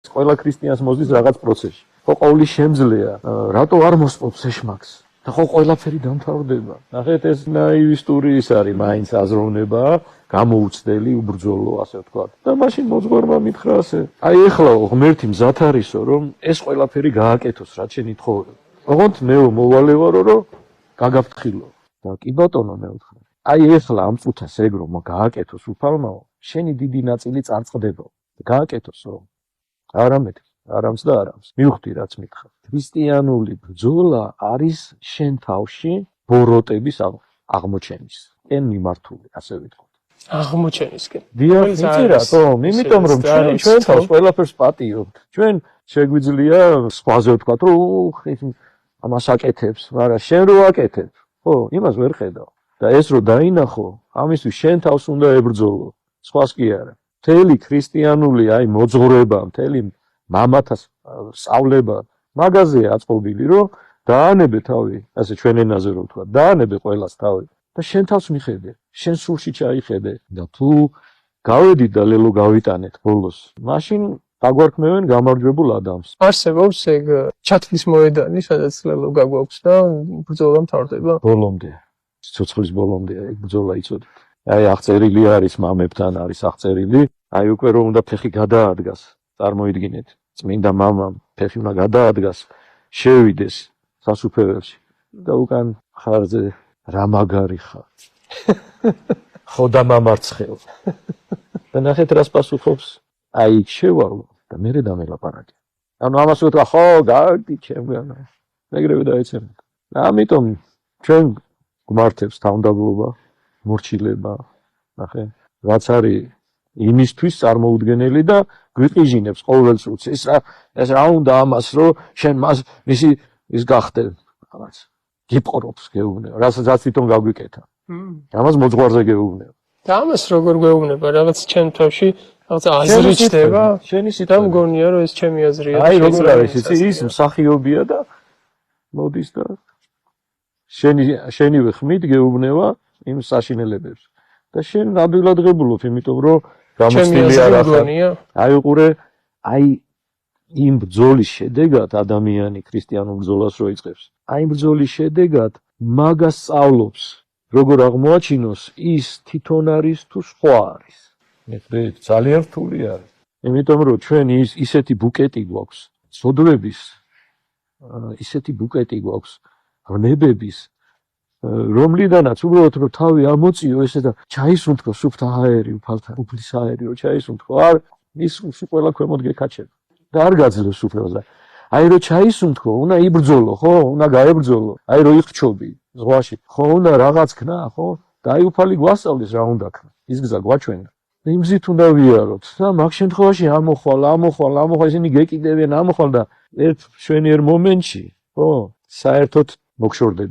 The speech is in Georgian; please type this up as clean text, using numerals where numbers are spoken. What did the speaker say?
ყველა ქრისტიანს მოსდის რაღაც პროცესში. ხო ყოველი შემძლეა, რატო არ მოსწობს ეშმაკს? და ხო ყველაფერი დამთავრდება. ნახეთ ეს ნაივისტური ის არის, მაინც აზროვნება, გამოუცდელი, უბრძოლო, ასე ვთქვათ. და მაშინ მოძღვარმა მითხრა ასე. აი ეხლა ღმერთი მზად არისო, რომ ეს ყველაფერი გააკეთოს, რაც შენი თხოვება. ოღონდ მე მოვალე ვარო, რომ გაგაფრთხილო. და კი ბატონო მე ვთქვა. აი ეხლა ამ წუთას ეგ რომ გააკეთოს უფალმაო, შენი დიდი ნაწილი წარწყდება. გააკეთოს რომ არამედ არამს და არამს. მივხვდი რაც მითხრა. ქრისტიანული ბრძოლა არის შენ თავში ბოროტების აღმოჩენის. კენ მიმართული, ასე ვიტყოდ. აღმოჩენისკენ. დიახ, იცი რატომ? იმიტომ რომ ჩვენ თავს ყველაფერს პატიობთ. ჩვენ შეგვიძლია სხვაზე ვთქვათ, რომ ამას აკეთებს, მაგრამ შენ რო აკეთებ, ხო, იმას ვერ ხედავ. და ეს რო დაინახო, ამისთვის შენ თავს უნდა ებრძოლო. სხვას კი არა. მთელი ქრისტიანული აი მოძღვრება, მთელი მამათა სწავლება მაგაზეა აწყობილი, რომ დაანებე თავი, ასე ჩვენ ენაზე რო ვთქვა, დაანებე ყველას თავი და შენ თავს მიხედე, შენ სულში ჩაიხედე და თუ გავედით და ლელო გავიტანეთ ბოლოს, მაშინ დაგვარქმევენ გამარჯვებულ ადამიანს. არსებობს ეგ ჩათვლის მოედანი, სადაც ლელო გაგვაქვს და ბრძოლა მთავრდება? ბოლომდე, ცოცხლის ბოლომდე ეგ ბრძოლა იცოდეთ. აი აღწერილი არის მამებთან არის აღწერილი, აი უკვე რომ უნდა ფეხი გადაადგას, წარმოიდგინეთ. წმინდა მამამ ფეხი უნდა გადაადგას, შევიდეს სასუფეველში და უკან ხარზე რა მაგარი ხარ. ხო და მამარცხეო. და ნახეთ რას პასუხობს. აი იქ შევალო და მერე დამელაპარაკე. ანუ ამას ვთქვა, ხო, გადი ჩემგან. ეგრევე დაეცემეთ. ამიტომ ჩვენ გვმართებს თავმდაბლობა, მორჩილება, ნახე, რაც არის იმისთვის წარმოუდგენელი და გვიყიჟინებს ყოველ წუთს. ეს რა უნდა ამას, რომ შენ მისი ის გახდე რაღაც. გიპყრობს გეუბნება, რასაც თვითონ გაგვიკეთა. ამას მოძღვარზე გეუბნება. და ამას როგორ გეუბნება? რაღაც ჩემ თავში რაღაც აზრი ჩდება, შენი და მგონია რომ ეს ჩემი აზრია. აი როგორ არის იცი, ის მსახიობია და მოდის და შენივე ხმით გეუბნება იმ საშინელებებს. და შენ ნამდვილად ღებულობ, იმიტომ რომ გამოცდილი არ ახარ. აი უყურე, აი იმ ბრძოლის შედეგად ადამიანი ქრისტიანულ ბრძოლას რო იწყებს. აი ბრძოლის შედეგად მაგას სწავლობს, როგორ აღმოაჩინოს ის თვითონ არის თუ სხვა არის. მეთქე, ძალიან რთული არის. იმიტომ რომ ჩვენ ისეთი ბუკეტი გვაქვს, სოდვების, ისეთი ბუკეტი გვაქვს, ღნებების, რომლიდანაც უბრალოდ რომ თავი ამოწიო ესე და ჩაისუნთქო სუფთა ჰაერი, უფლის ჰაერი რო ჩაისუნთქო, არ ის ყველა ქვემოთ გეკაჩება. და არ გაძლევს სუფრას და აი რო ჩაისუნთქო, უნდა იბრძოლო, ხო? უნდა გაებრძოლო. აი რო იხჩობი ზღვაში, ხო, უნდა რაღაც ქნა, ხო? და აი უფალი გვასწავლის რა უნდა ქნა. ის გზა გვაჩვენა. და იმ გზით უნდა ვიაროთ. და მაგ შემთხვევაში ამოხვალ, ისინი გეკიდებიან, ამოხვალ და ერთ შვენიერ მომენტში, ხო, საერთოდ მოგშორდები.